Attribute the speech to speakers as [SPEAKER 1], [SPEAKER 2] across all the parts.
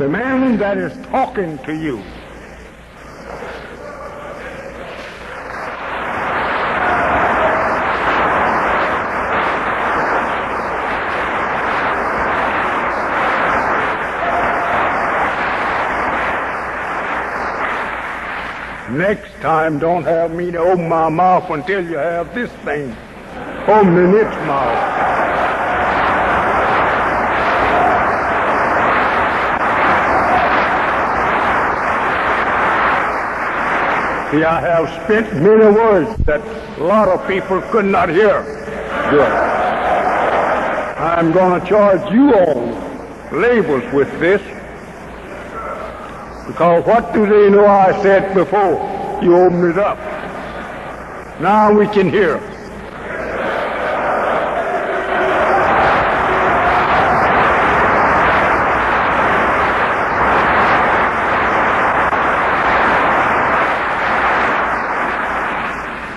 [SPEAKER 1] the man that is talking to you. Next time, don't have me to open my mouth until you have this thing opening its mouth. See, I have spent many words that a lot of people could not hear. Good. I'm going to charge you all labels with this. Because what do they know I said before you open it up? Now we can hear.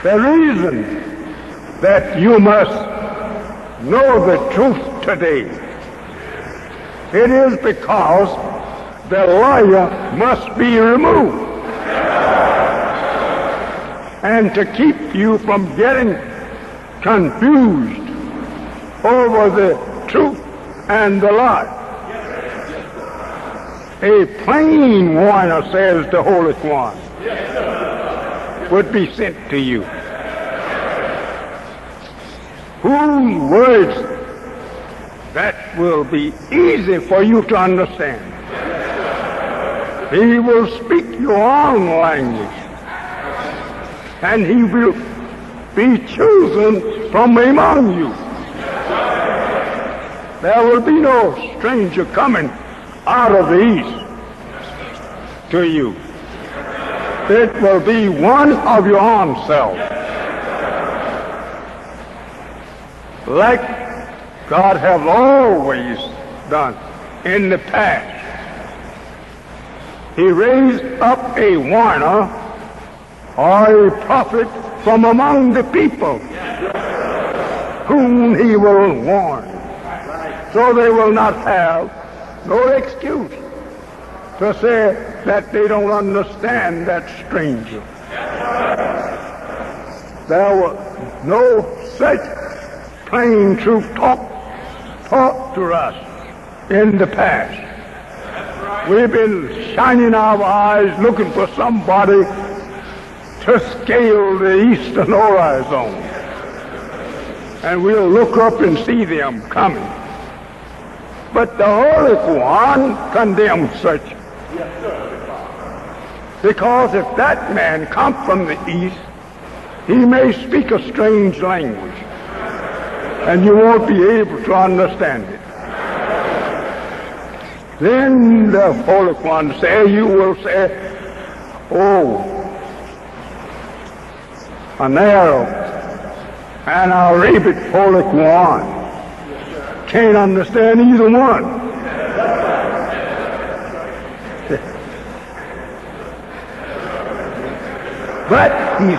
[SPEAKER 1] The reason that you must know the truth today, it is because the liar must be removed. And to keep you from getting confused over the truth and the lie. A plain warner, says the Holy One, would be sent to you, whose words that will be easy for you to understand. He will speak your own language, and he will be chosen from among you. There will be no stranger coming out of the east to you. It will be one of your own self. Like God has always done in the past. He raised up a warner or a prophet from among the people whom he will warn. So they will not have no excuse to say that they don't understand that stranger. There was no such plain truth taught to us in the past. We've been shining our eyes looking for somebody to scale the eastern horizon. And we'll look up and see them coming. But the Holy One condemns such. Because if that man come from the east, he may speak a strange language, and you won't be able to understand it. Then the Holy One say, you will say, oh, a narrow and a rabid Holy One can't understand either one. But he's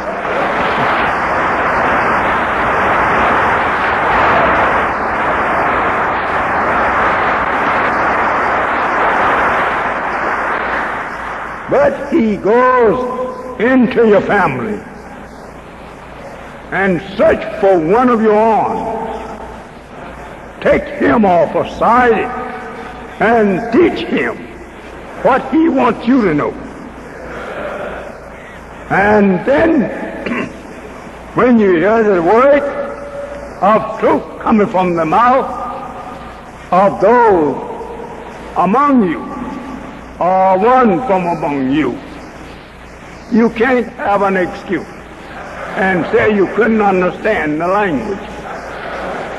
[SPEAKER 1] But he goes into your family and search for one of your own. Take him off aside and teach him what he wants you to know. And then when you hear the word of truth coming from the mouth of those among you, or one from among you, you can't have an excuse and say you couldn't understand the language.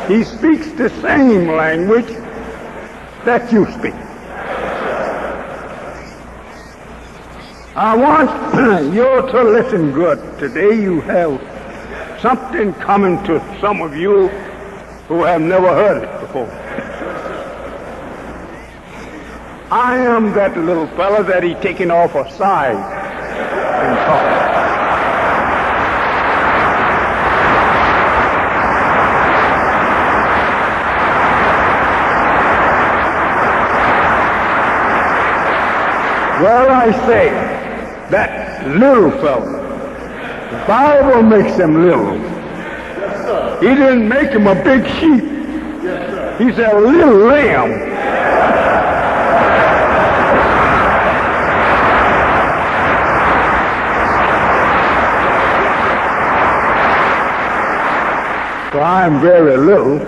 [SPEAKER 1] He speaks the same language that you speak. I want you to listen good. Today you have something coming to some of you who have never heard it before. I am that little fella that he taken off aside and talked. Well, I say, that little fellow, the Bible makes him little. He didn't make him a big sheep. He's a little lamb. So I'm very little.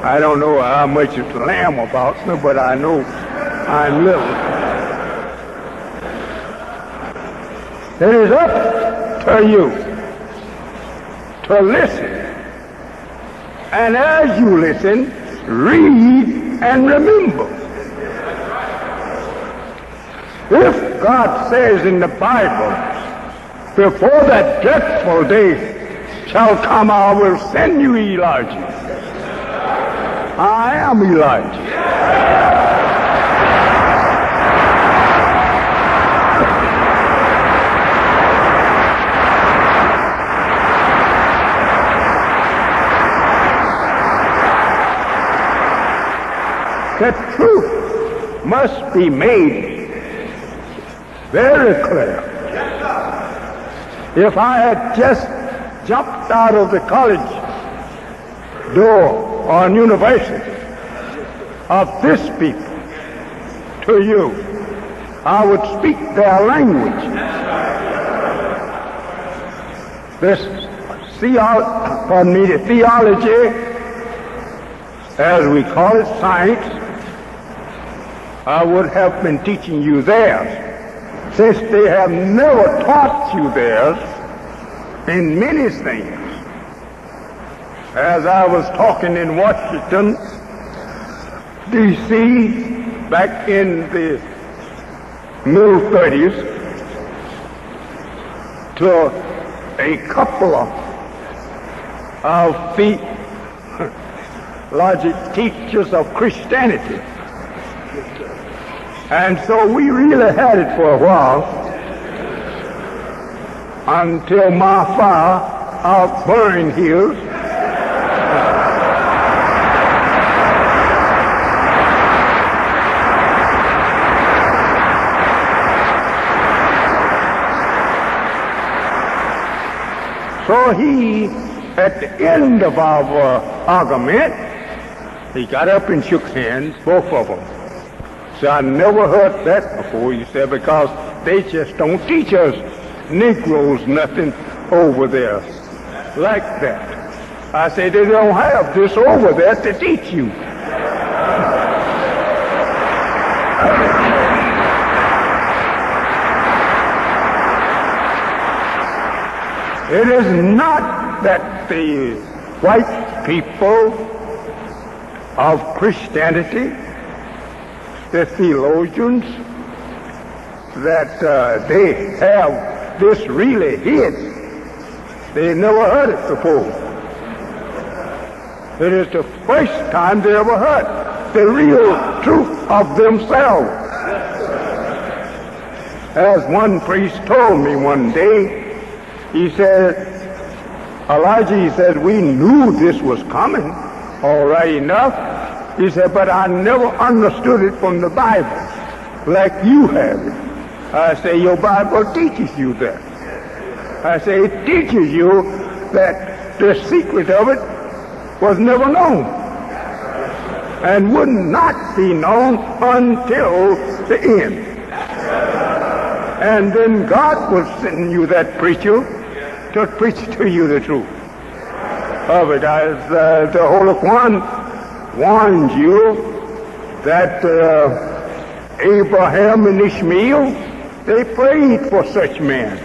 [SPEAKER 1] I don't know how much it's lamb about me, but I know I'm little. It is up to you to listen. And as you listen, read and remember. If God says in the Bible, before that dreadful day shall come, I will send you Elijah. I am Elijah. The truth must be made very clear. If I had just jumped out of the college door or university of this people to you, I would speak their language. The theology, as we call it, science, I would have been teaching you theirs, since they have never taught you theirs in many things. As I was talking in Washington, D.C., back in the middle 30s, to a couple of theology teachers of Christianity. And so we really had it for a while until my fire outburned here. So he, at the end of our argument, he got up and shook hands, both of them. So I never heard that before, he said, because they just don't teach us Negroes nothing over there like that. I said, they don't have this over there to teach you. It is not that the white people of Christianity, the theologians, that they have this really hid. They never heard it before. It is the first time they ever heard the real truth of themselves. As one priest told me one day, he said, Elijah, he said, we knew this was coming, all right enough. He said, but I never understood it from the Bible like you have it. I say, your Bible teaches you that. I say, it teaches you that the secret of it was never known and would not be known until the end. And then God will send you that preacher to preach to you the truth of it, as the Holy One warned you that Abraham and Ishmael, they prayed for such men,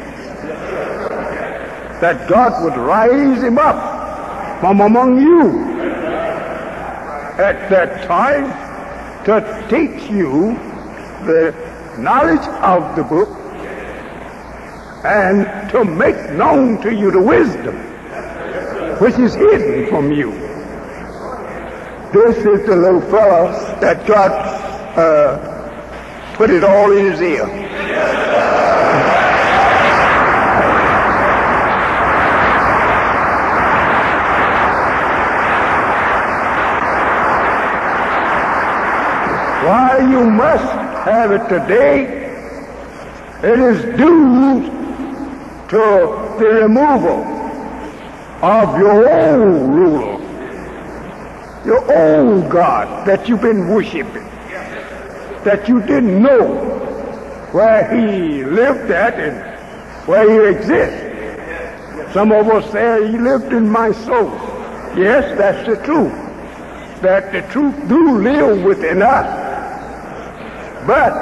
[SPEAKER 1] that God would rise him up from among you at that time to teach you the knowledge of the book and to make known to you the wisdom which is hidden from you. This is the little fellow that God put it all in his ear. Why, you must have it today, it is due to the removal of your old ruler, your old God that you've been worshiping, that you didn't know where he lived at and where he exists. Some of us say he lived in my soul. Yes, that's the truth, that the truth do live within us. But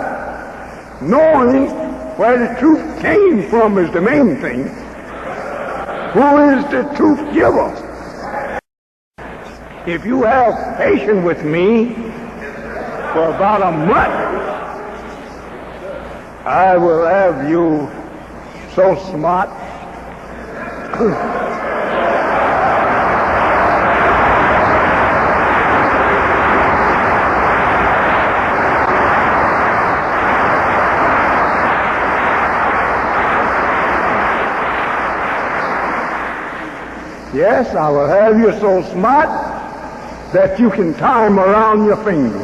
[SPEAKER 1] knowing where the truth came from is the main thing. Who is the truth giver? If you have patience with me for about a month, I will have you so smart. Yes, I will have you so smart that you can tie them around your finger.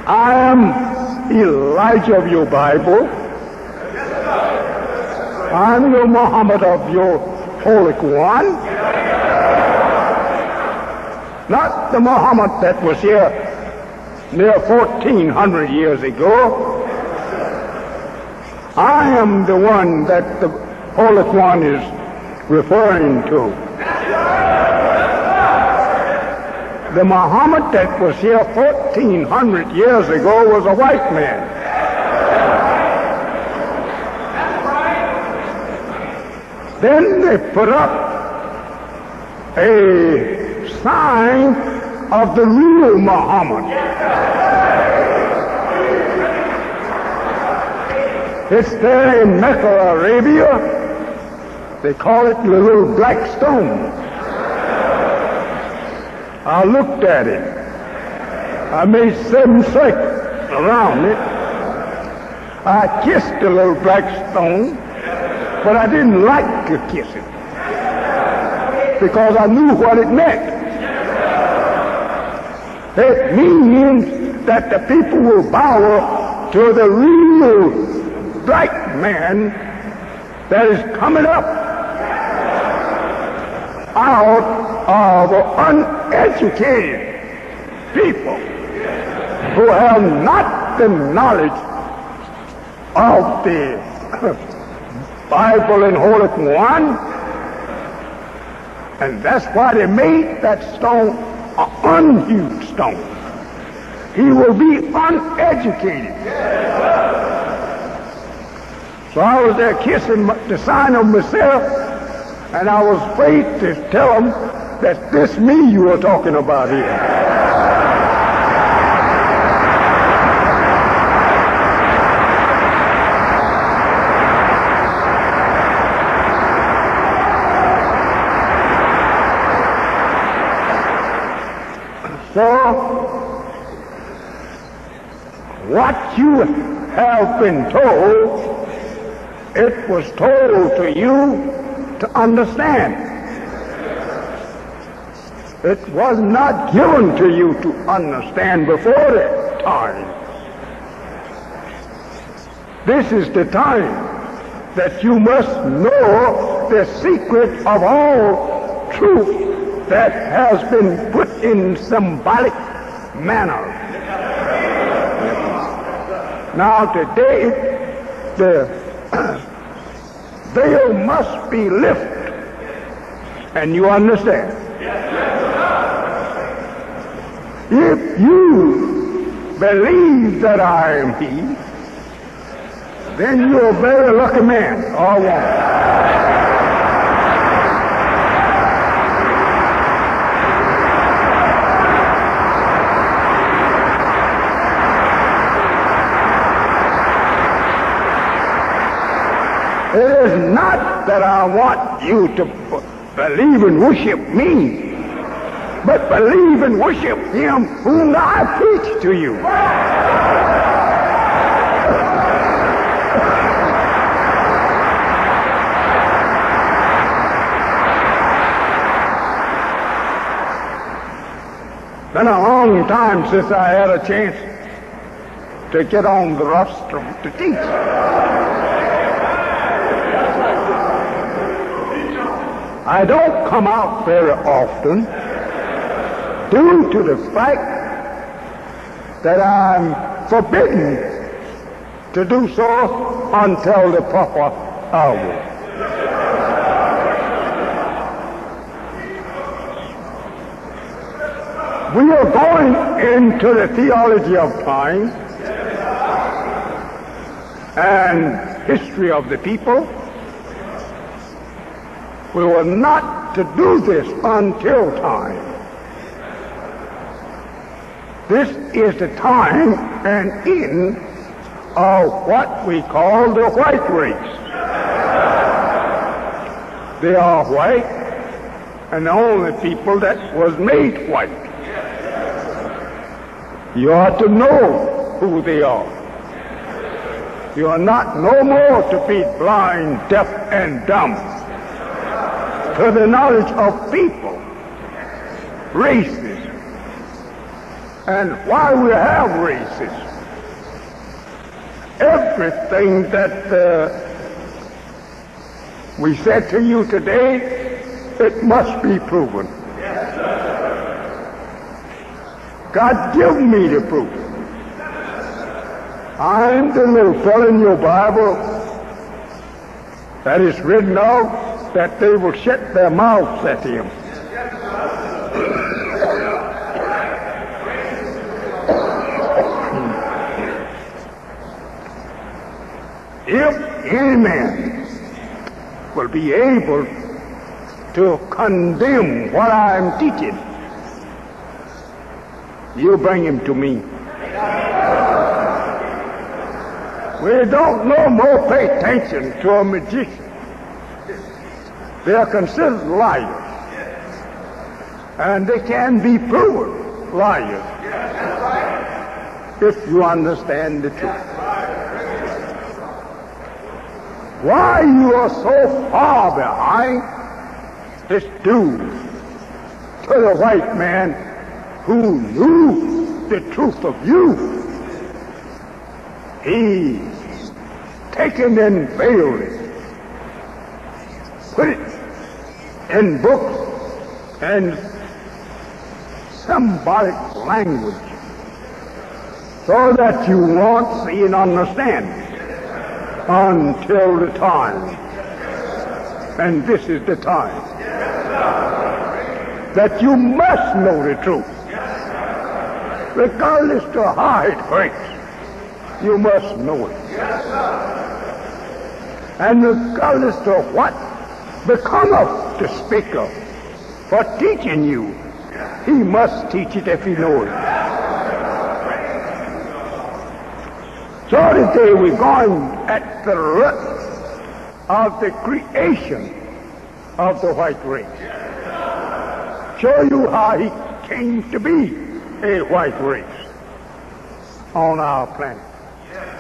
[SPEAKER 1] I am Elijah of your Bible. I'm your Muhammad of your Holy Quran. Not the Muhammad that was here near 1400 years ago. I am the one that the Holy Quran is referring to. The Muhammad that was here 1400 years ago was a white man. Then they put up a sign of the real Muhammad. It's there in Mecca, Arabia. They call it the little black stone. I looked at it. I made 7 circles around it. I kissed the little black stone, but I didn't like to kiss it because I knew what it meant. It means that the people will bow to the real black man that is coming up out of uneducated people who have not the knowledge of the Bible and Holy Quran, and that's why they made that stone an unhewed stone. He will be uneducated. So I was there kissing the sign of myself, and I was afraid to tell them that this me you were talking about here. So, what you have been told, it was told to you to understand. It was not given to you to understand before that time. This is the time that you must know the secret of all truth that has been put in symbolic manner. Now today, the veil must be lifted, and you understand. If you believe that I am He, then you're a very lucky man or woman. It is not that I want you to believe and worship me, but believe and worship Him whom I preach to you. long time since I had a chance to get on the rostrum to teach. I don't come out very often due to the fact that I'm forbidden to do so until the proper hour. We are going into the theology of time and history of the people. We were not to do this until time. This is the time and end of what we call the white race. They are white, and the only people that was made white. You ought to know who they are. You are not no more to be blind, deaf, and dumb to the knowledge of people, races, and why we have races. Everything that we said to you today, it must be proven. God give me the proof. I'm the little fellow in your Bible that is written of that they will shut their mouths at him. If any man will be able to condemn what I'm teaching, you bring him to me. We don't no more pay attention to a magician. They are considered liars, and they can be proven liars if you understand the truth. Why you are so far behind is due to the white man who knew the truth of you. He taken and veiled it, put it in books and symbolic language so that you won't see and understand until the time. And this is the time that you must know the truth. Regardless to how it hurts, you must know it. And regardless to what becometh the speaker for teaching you, he must teach it if he knows it. So today we're going at the root of the creation of the white race. Show you how he came to be a white race on our planet.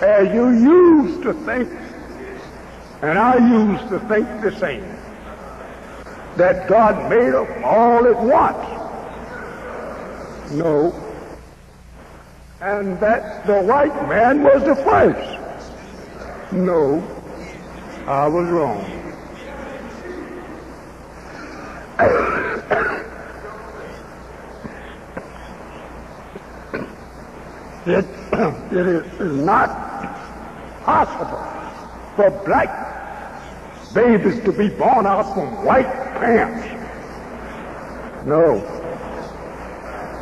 [SPEAKER 1] As you used to think, and I used to think the same, that God made them all at once. No. And that the white man was the first. No. I was wrong. It is not possible for black babies to be born out from white parents. No.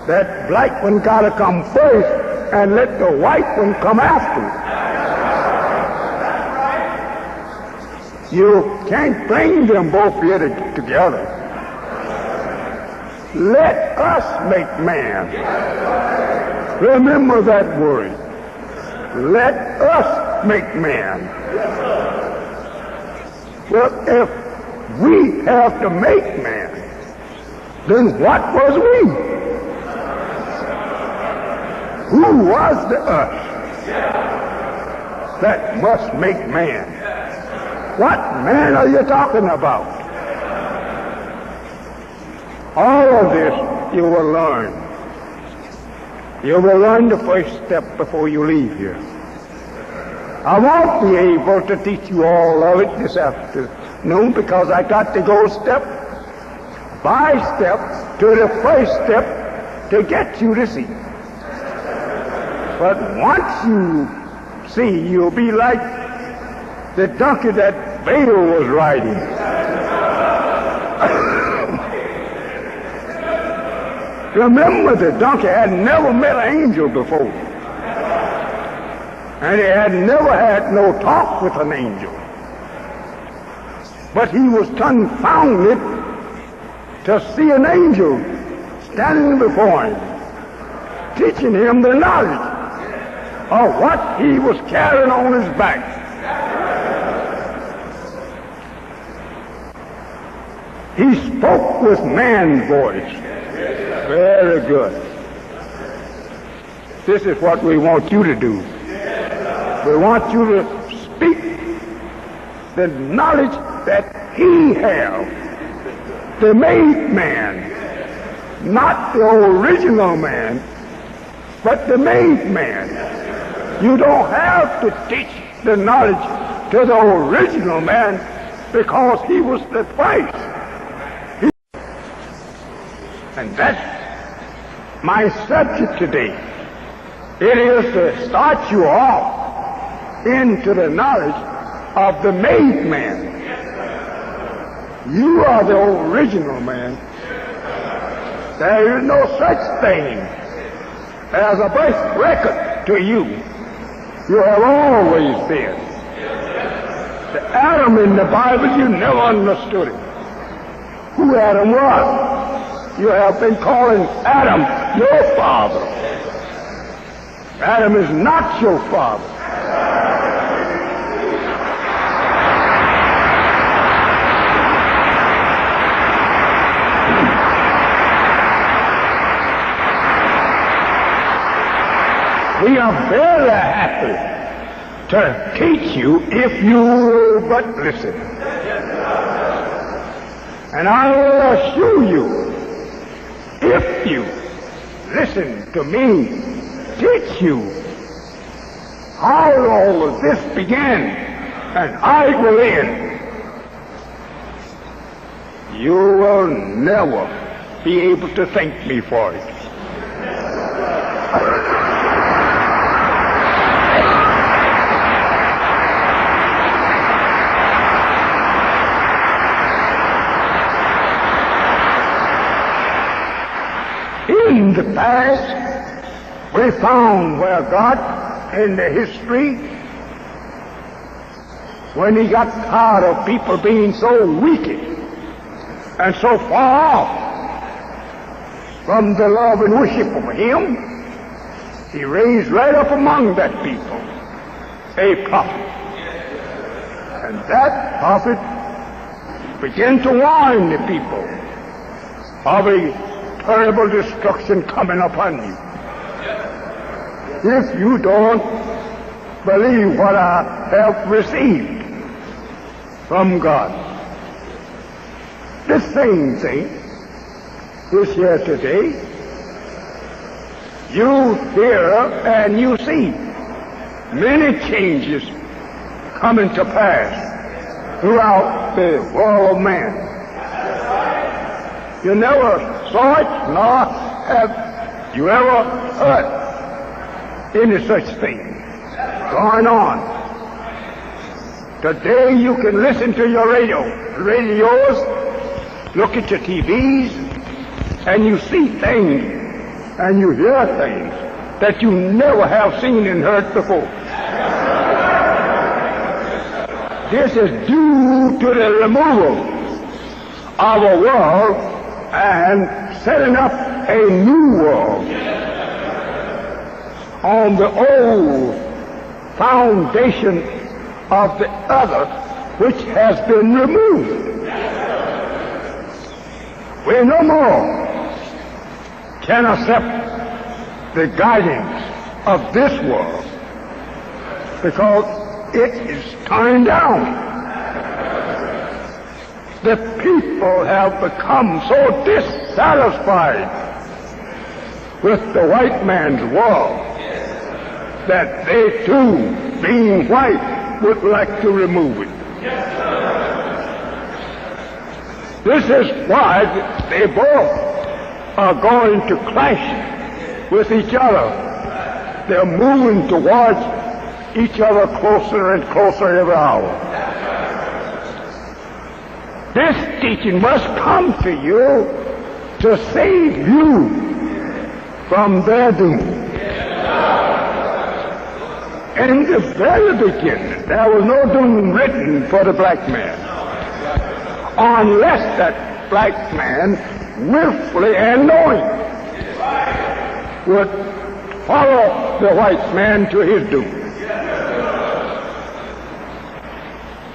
[SPEAKER 1] That black one gotta come first and let the white one come after. You can't bring them both here together. Let us make man. Remember that word. Let us make man. Well, if we have to make man, then what was we? Who was the us that must make man? What man are you talking about? All of this you will learn You will learn the first step before you leave here. I won't be able to teach you all of it this afternoon because I got to go step by step to the first step to get you to see. But once you see, you'll be like the donkey that Balaam was riding. Remember, the donkey had never met an angel before. And he had never had no talk with an angel. But he was confounded to see an angel standing before him, teaching him the knowledge of what he was carrying on his back. He spoke with man's voice. Very good. This is what we want you to do. We want you to speak the knowledge that he has, the made man, not the original man, but the made man. You don't have to teach the knowledge to the original man because he was the first. And that's my subject today. It is to start you off into the knowledge of the made man. You are the original man. There is no such thing as a birth record to you. You have always been. The Adam in the Bible, you never understood it. Who Adam was. You have been calling Adam your father. Adam is not your father. We are very happy to teach you if you will but listen. And I will assure you, if you listen to me teach you how all of this began and how it will end, you will never be able to thank me for it. In the past, we found where God, in the history, when he got tired of people being so wicked and so far off from the love and worship of him, he raised right up among that people a prophet. And that prophet began to warn the people of a terrible destruction coming upon you. If you don't believe what I have received from God. The same thing is here today. You hear and you see many changes coming to pass throughout the world of man. You never saw it, nor have you ever heard any such thing going on. Today you can listen to your radios, look at your TVs, and you see things, and you hear things that you never have seen and heard before. This is due to the removal of a world and setting up a new world on the old foundation of the other, which has been removed. We no more can accept the guidance of this world because it is turned down. The people have become so dissatisfied with the white man's world, that they too, being white, would like to remove it. This is why they both are going to clash with each other. They're moving towards each other closer and closer every hour. This teaching must come to you to save you from their doom. In the very beginning, there was no doom written for the black man, unless that black man, willfully and knowing, would follow the white man to his doom.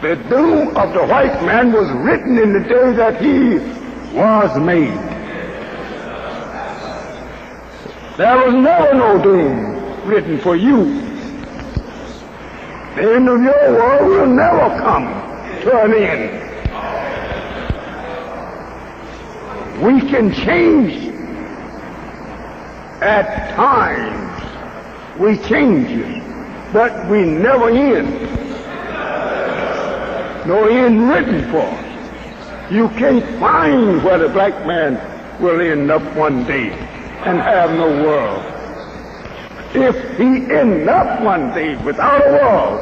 [SPEAKER 1] The doom of the white man was written in the day that he was made. There was never no doom written for you. The end of your world will never come to an end. We can change at times. We change it, but we never end. No end written for us. You can't find where the black man will end up one day and have no world. If he ends up one day without a world,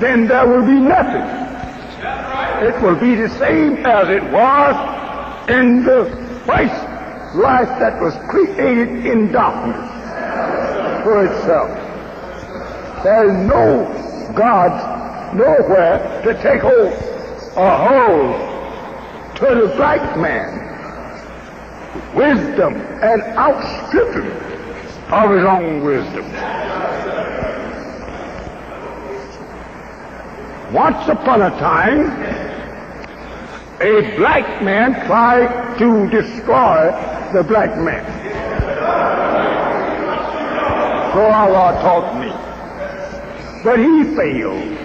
[SPEAKER 1] then there will be nothing. It will be the same as it was in the first life that was created in darkness for itself. There is no God nowhere to take hold to the black man wisdom and outstrip him of his own wisdom. Once upon a time, a black man tried to destroy the black man. So our Lord taught me. But he failed.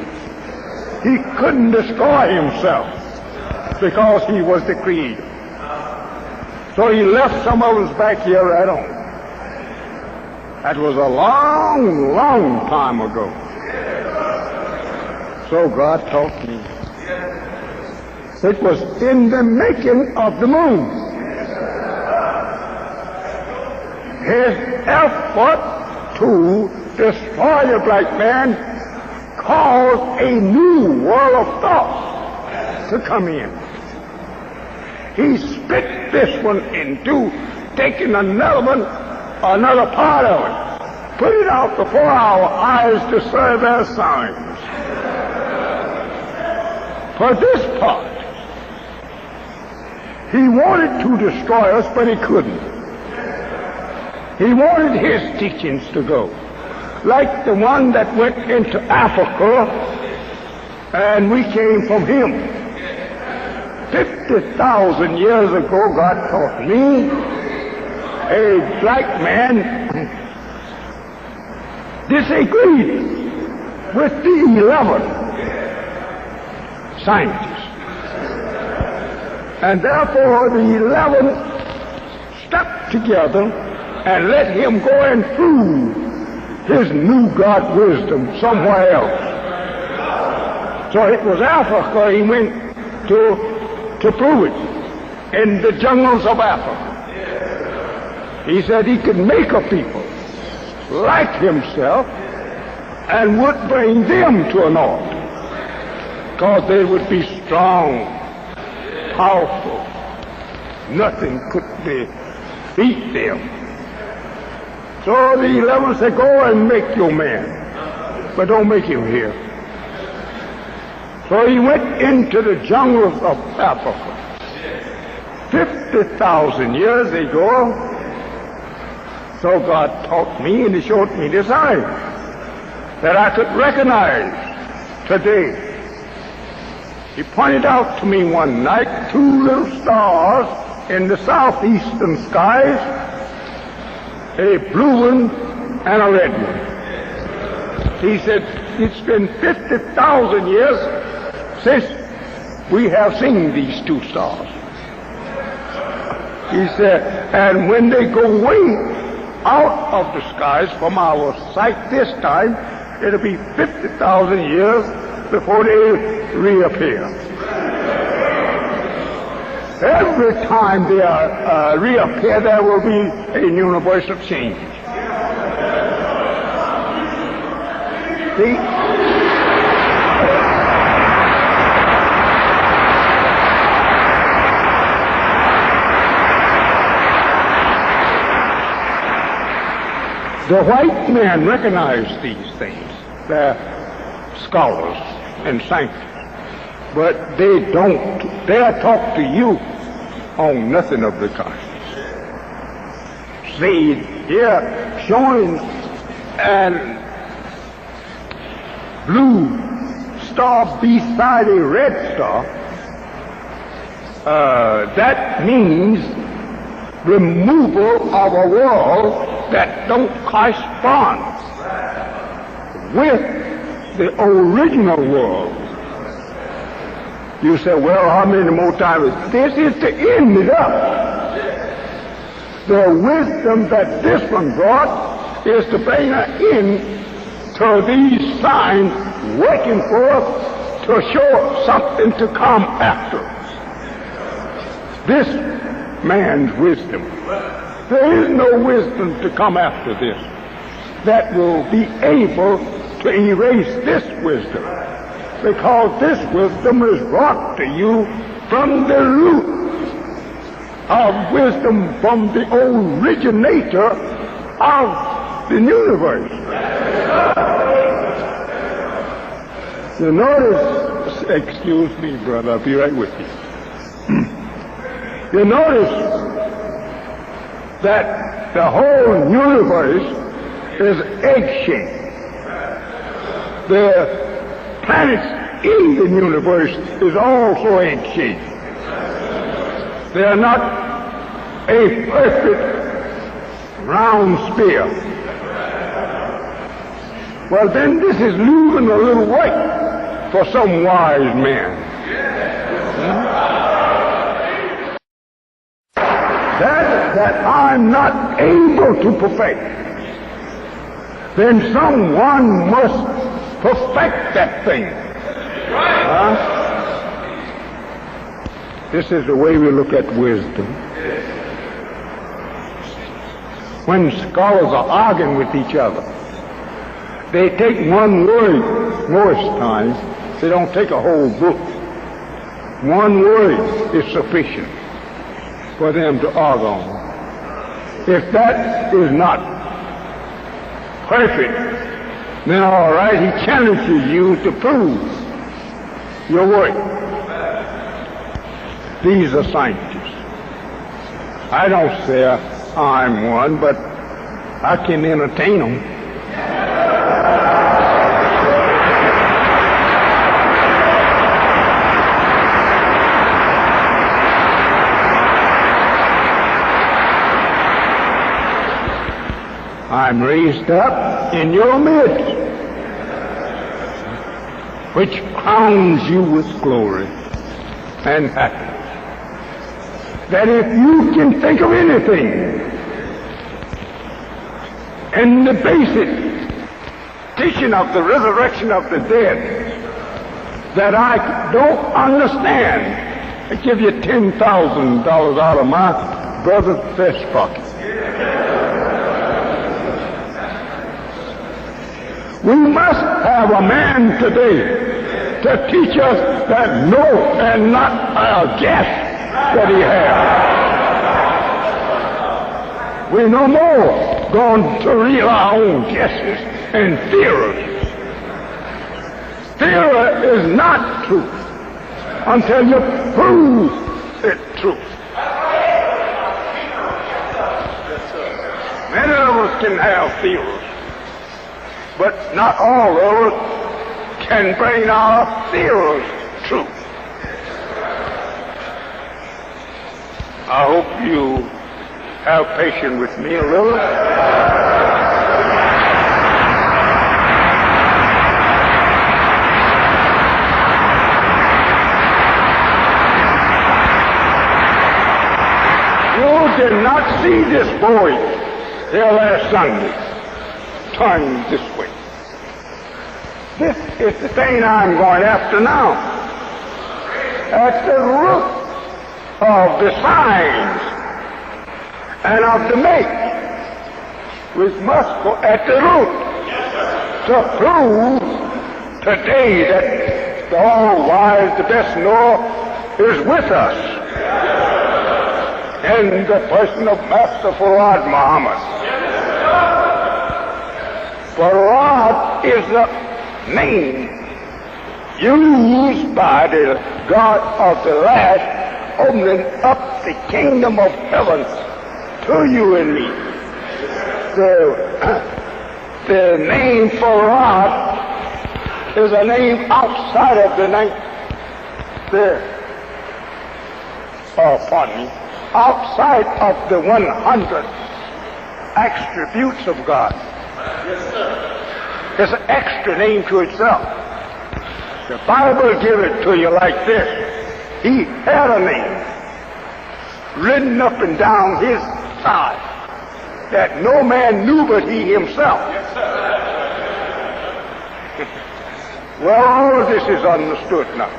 [SPEAKER 1] He couldn't destroy himself because he was the creator. So he left some of us back here right on. That was a long, long time ago. So God taught me. It was in the making of the moon. His effort to destroy the black man caused a new world of thought to come in. He split this one into taking another part of it, put it out before our eyes to serve as signs. For this part, he wanted to destroy us, but he couldn't. He wanted his teachings to go, like the one that went into Africa, and we came from him. 50,000 years ago, God taught me, a black man disagreed with the 11 scientists. And therefore the 11 stuck together and let him go and prove his new God wisdom somewhere else. So it was Africa he went to prove it, in the jungles of Africa. He said he could make a people like himself and would bring them to an altar, because they would be strong, powerful. Nothing could defeat them. So the 11 said, go and make your man, but don't make him here. So he went into the jungles of Africa 50,000 years ago. So God taught me, and he showed me the sign that I could recognize today. He pointed out to me one night 2 little stars in the southeastern skies, a blue one and a red one. He said, it's been 50,000 years since we have seen these 2 stars. He said, and when they go away, out of the skies from our sight this time, it'll be 50,000 years before they reappear. Every time they reappear, there will be a universal change. See? The white man recognize these things. They're scholars and scientists. But they don't dare talk to you on nothing of the kind. See, here showing an blue star beside a red star, that means removal of a world that don't correspond with the original world. You say, well, how many more times? This is to end it up. The wisdom that this one brought is to bring an end to these signs working for us to show something to come after us. This man's wisdom. There is no wisdom to come after this that will be able to erase this wisdom, because this wisdom is brought to you from the root of wisdom, from the originator of the universe. You notice, excuse me, brother, I'll be right with you. You notice that the whole universe is egg-shaped. The planets in the universe is also egg-shaped. They are not a perfect round sphere. Well, then this is losing a little weight for some wise man. That I'm not able to perfect, then someone must perfect that thing. This is the way we look at wisdom. When scholars are arguing with each other, they take one word most times. They don't take a whole book. One word is sufficient for them to argue on. If that is not perfect, then all right, he challenges you to prove your work. These are scientists. I don't say I'm one, but I can entertain them. I'm raised up in your midst, which crowns you with glory and happiness. That if you can think of anything in the basic teaching of the resurrection of the dead that I don't understand, I give you $10,000 out of my brother's vest pocket. We must have a man today to teach us that no, and not a guess that he has. We no more going to rely on guesses and theories. Theory is not truth until you prove it truth. Many of us can have theories, but not all of us can bring our theories true. I hope you have patience with me a little. You did not see this boy here last Sunday, turned this way. This is the thing I'm going after now. At the root of the signs and of the make, we must go at the root to prove today that the all-wise, the best knower is with us in the person of Master Farad Muhammad. Farad is the name used by the God of the last, opening up the kingdom of heaven to you and me. The name Farad is a name outside of the name outside of the 100 attributes of God.
[SPEAKER 2] Yes, sir.
[SPEAKER 1] It's an extra name to itself. The Bible gives it to you like this. He had a name written up and down his side that no man knew but he himself.
[SPEAKER 2] Yes, sir.
[SPEAKER 1] Well, all of this is understood now.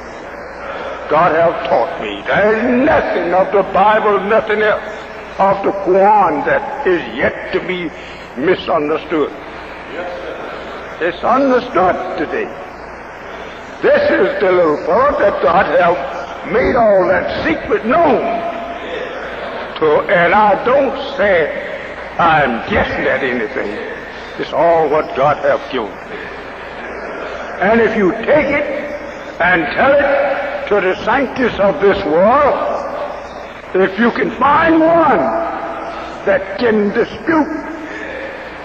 [SPEAKER 1] God have taught me. There is nothing of the Bible, nothing else of the Quran that is yet to be misunderstood.
[SPEAKER 2] Yes, sir.
[SPEAKER 1] It's understood today. This is the little fellow that God have made all that secret known to, and I don't say I'm guessing at anything. It's all what God have given me. And if you take it and tell it to the scientists of this world, if you can find one that can dispute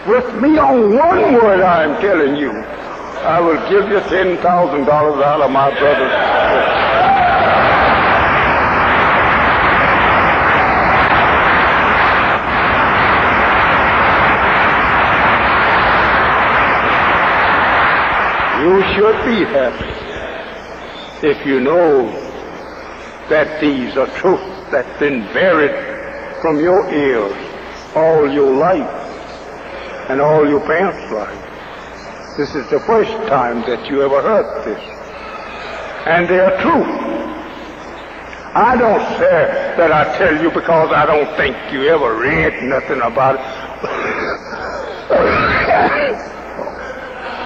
[SPEAKER 1] with me on one word I'm telling you, I will give you $10,000 out of my brother's. You should be happy if you know that these are truths that's been buried from your ears all your life and all your parents' life. This is the first time that you ever heard this. And they are true. I don't say that I tell you because I don't think you ever read nothing about it.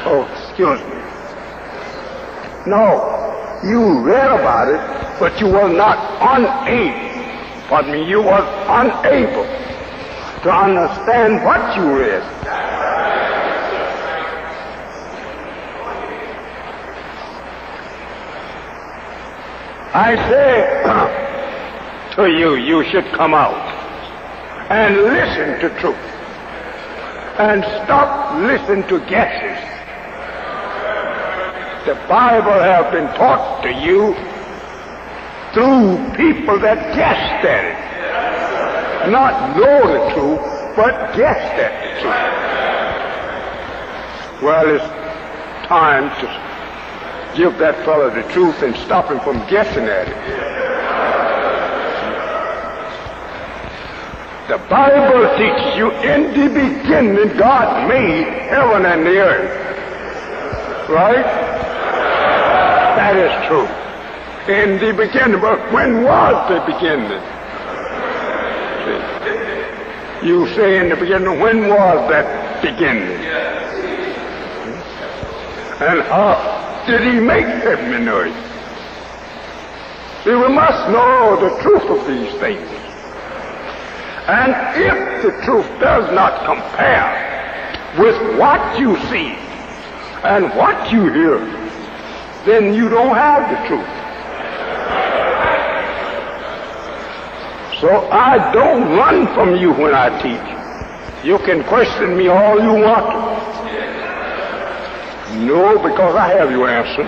[SPEAKER 1] Oh, excuse me. No, you read about it, but you were not you were unable to understand what you read. I say to you, you should come out and listen to truth and stop listening to guesses. The Bible has been taught to you through people that guessed at it. Not know the truth, but guessed at the truth. Well, it's time to give that fellow the truth and stop him from guessing at it. The Bible teaches you in the beginning God made heaven and the earth. Right? That is true. In the beginning, but when was the beginning? See? You say in the beginning, when was that beginning? And how did he make heaven and earth? See, we must know the truth of these things. And if the truth does not compare with what you see and what you hear, then you don't have the truth. So I don't run from you when I teach. You can question me all you want to. No, because I have your answer.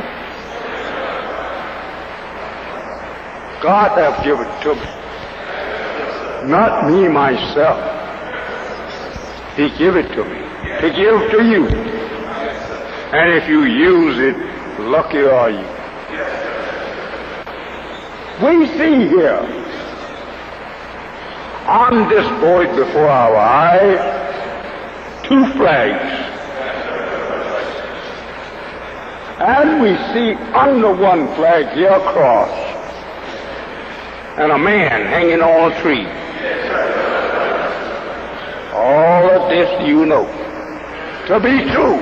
[SPEAKER 1] God has given it to me. Not me myself. He gave it to me. To give to you. And if you use it, lucky are you. We see here on this board before our eyes two flags. And we see under one flag here a cross and a man hanging on a tree. All of this you know to be true.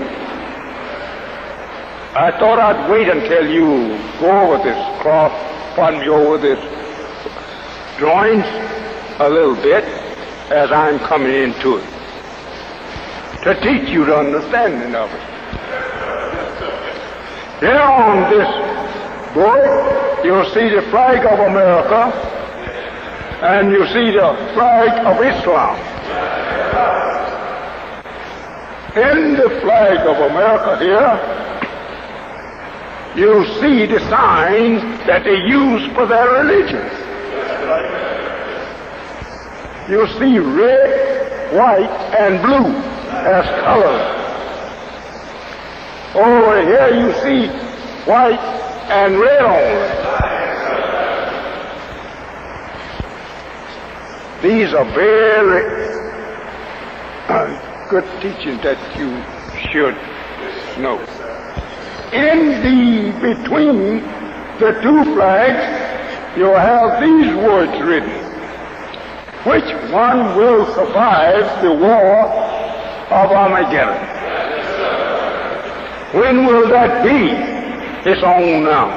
[SPEAKER 1] I thought I'd wait until you go over this cross, pardon me, over this drawings a little bit as I'm coming into it, to teach you the understanding of it. Here on this board, you'll see the flag of America, and you see the flag of Islam. In the flag of America here, you'll see the signs that they use for their religion. You'll see red, white, and blue as colors. Over here you see white and red only. These are very good teachings that you should know. Between the two flags, you'll have these words written. Which one will survive the war of Armageddon? When will that be? It's on now.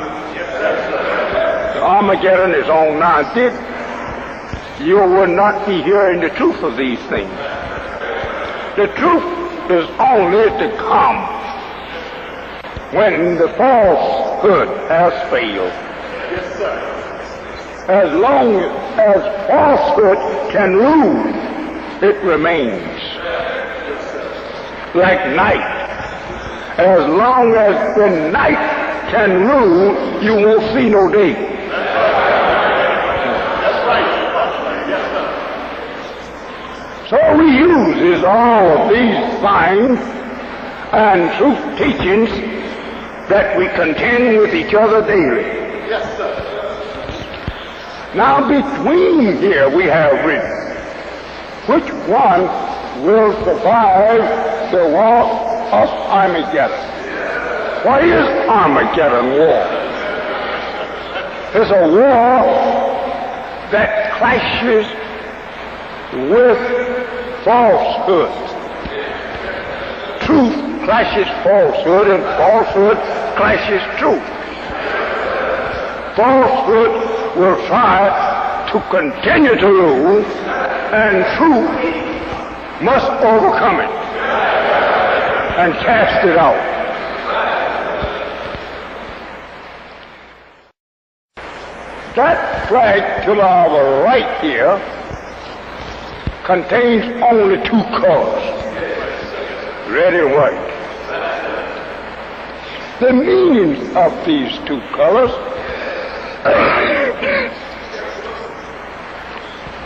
[SPEAKER 1] Armageddon is on now. You will not be hearing the truth of these things. The truth is only to come when the falsehood has failed.
[SPEAKER 2] Yes, sir.
[SPEAKER 1] As long as falsehood can rule, it remains. Like night. As long as the night can rule, you won't see no day.
[SPEAKER 2] That's right. Yes, sir.
[SPEAKER 1] So we use all of these signs and truth teachings that we contend with each other daily.
[SPEAKER 2] Yes, sir.
[SPEAKER 1] Now between here we have written, which one will survive the war of Armageddon? What is Armageddon war? It's a war that clashes with falsehood. Truth clashes falsehood, and falsehood clashes truth. Falsehood will try to continue to rule, and truth must overcome it and cast it out. That flag to our right here contains only two colors, red and white. The meaning of these two colors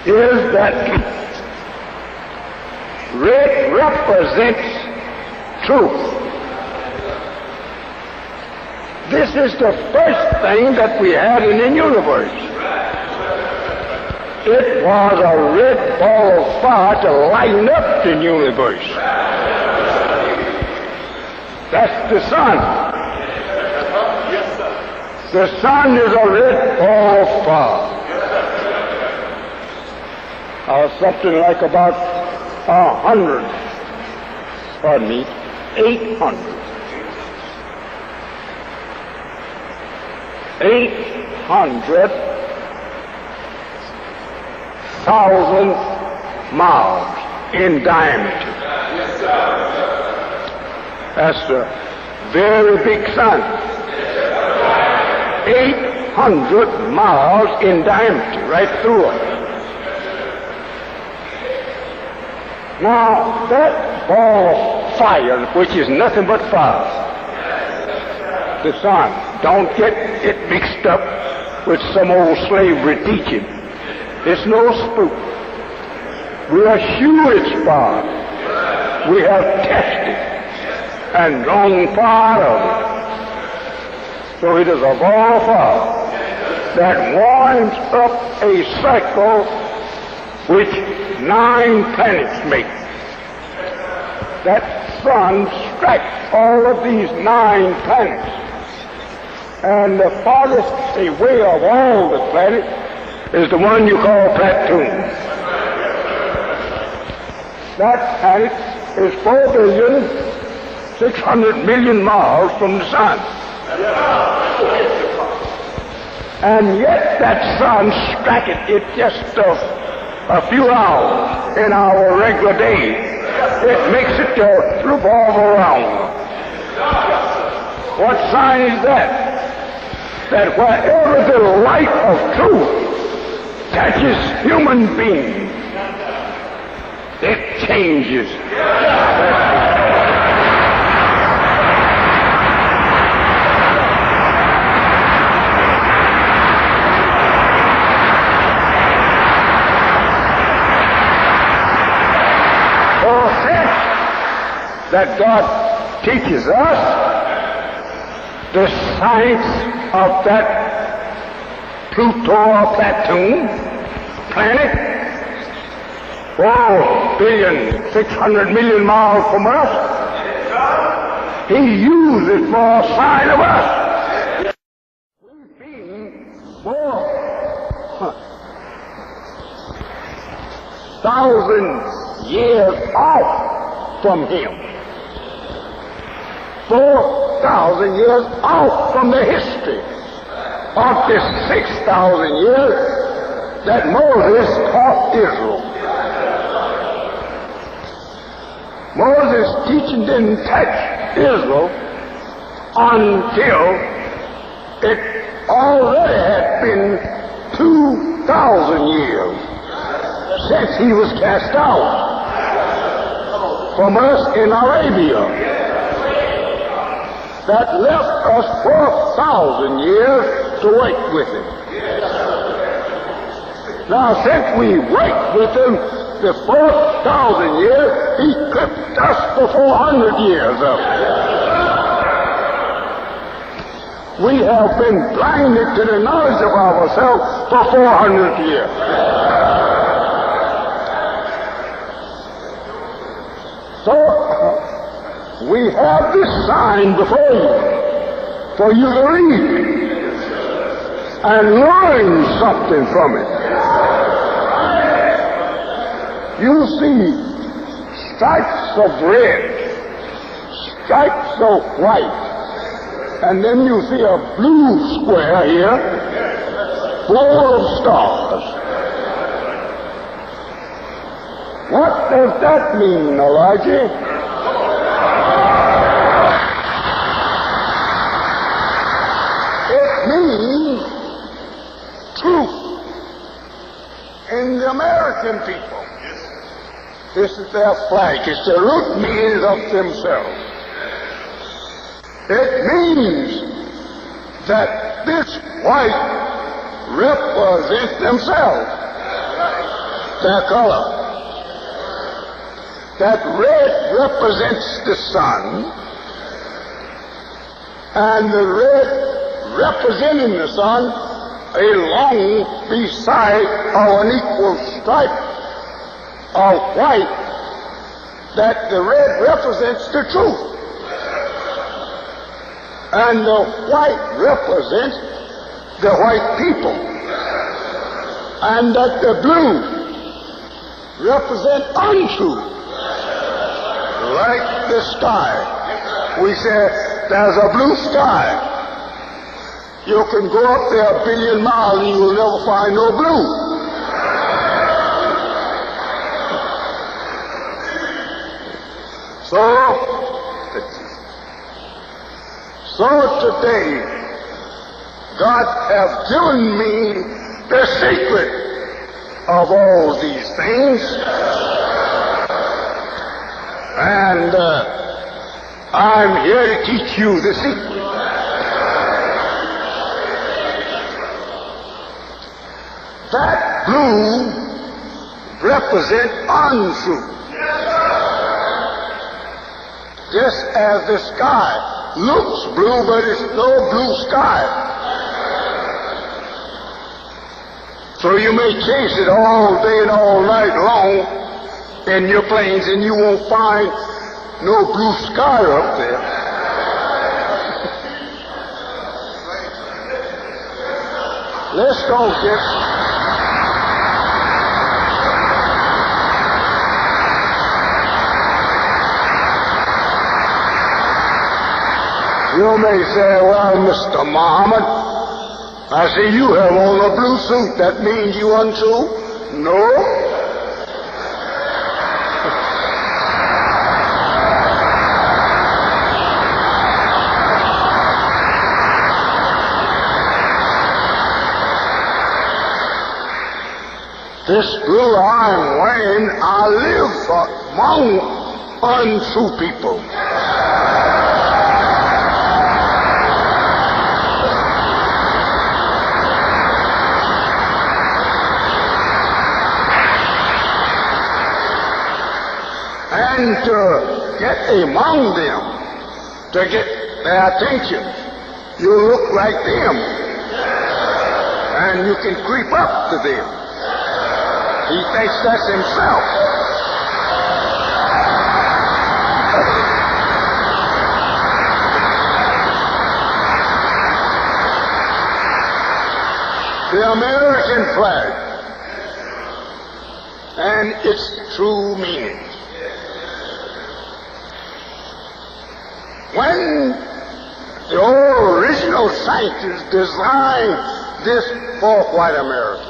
[SPEAKER 1] is that red represents truth. This is the first thing that we had in the universe. It was a red ball of fire to lighten up the universe. That's the sun. The sun is a red ball of fire. Something like about 800 800,000 miles in diameter. That's a very big sun. 800 miles in diameter, right through it. Now, that ball of fire, which is nothing but fire, the sun, don't get it mixed up with some old slavery teaching. It's no spook. We are sure it's fire. We have tested and drawn fire of it. So it is a ball of fire that winds up a cycle which 9 planets make. that sun strikes all of these 9 planets. And the farthest away of all the planets is the one you call Platoon. That planet is 4,600,000,000 miles from the sun. And yet that sun striketh it just a few hours in our regular day. It makes it to revolve around. What sign is that? That wherever the light of truth touches human beings, it changes. That God teaches us the science of that Pluto or Platoon planet, 4,600,000,000 miles from us. He used it for a sign of us. We've been 4,000 years off from him. 4,000 years out from the history of this 6,000 years that Moses taught Israel. Moses' teaching didn't touch Israel until it already had been 2,000 years since he was cast out from us in Arabia. That left us 4,000 years to wait with him. Now, since we wait with him the 4,000 years, he clipped us for 400 years of it. We have been blinded to the knowledge of ourselves for 400 years. So, we have this sign before you for you to read and learn something from it. You see stripes of red, stripes of white, and then you see a blue square here full of stars. What does that mean, Elijah? It means truth in the American people. This is their flag. It's the root meaning of themselves. It means that this white represents themselves, their color. That red represents the sun, and the red representing the sun along beside our unequal stripe of white, that the red represents the truth, and the white represents the white people, and that the blue represents untruth. Like the sky. We say there's a blue sky. You can go up there 1,000,000,000 miles and you will never find no blue. So today, God has given me the secret of all these things. And I'm here to teach you the secret. That blue represents untruth. Just as the sky looks blue, but it's no blue sky. So you may chase it all day and all night long in your planes, and you won't find no blue sky up there. Let's don't get... You may say, well, Mr. Muhammad, I say, you have on a blue suit. That means you untrue? No. This blue I'm wearing, I live among untrue people. And to get among them, to get their attention, you look like them, and you can creep up to them. He thinks that's himself. The American flag and its true meaning. When the old original scientist designed this for white America,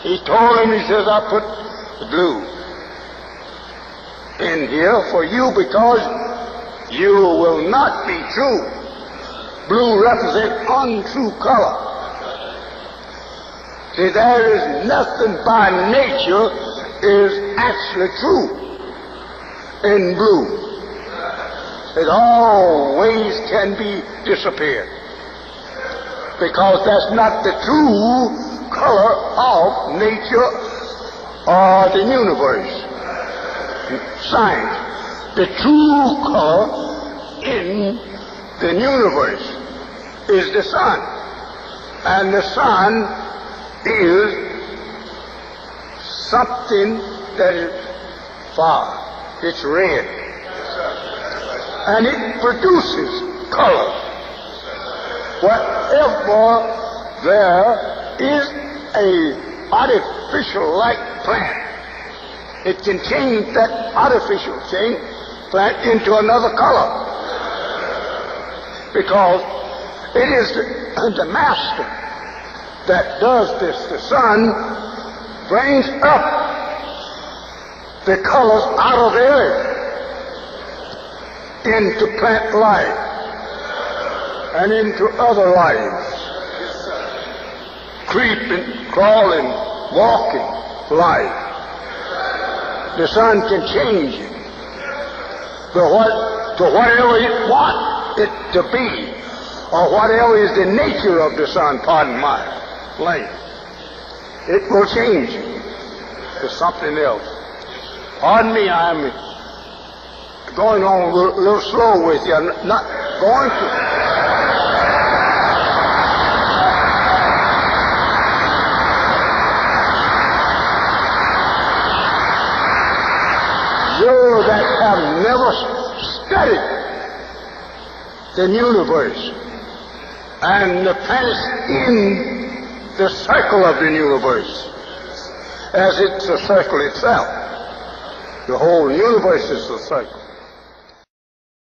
[SPEAKER 1] he told him, he says, I put the blue in here for you because you will not be true. Blue represents untrue color. See, there is nothing by nature is actually true in blue. It always can be disappeared because that's not the true color of nature or the universe. Science. The true color in the universe is the sun. And the sun is something that is far. It's red. And it produces color. Whatever there is a artificial light plant, it can change that artificial plant into another color, because it is the master that does this. The sun brings up the colors out of the earth into plant life and into other lives. Creeping, crawling, walking life. The sun can change it to whatever it wants it to be, or whatever is the nature of the sun, pardon my language. It will change it to something else. Pardon me, I'm going on a little slow with you. I'm not going to... You that have never studied the universe and the planets in the circle of the universe, as it's a circle itself. The whole universe is a circle.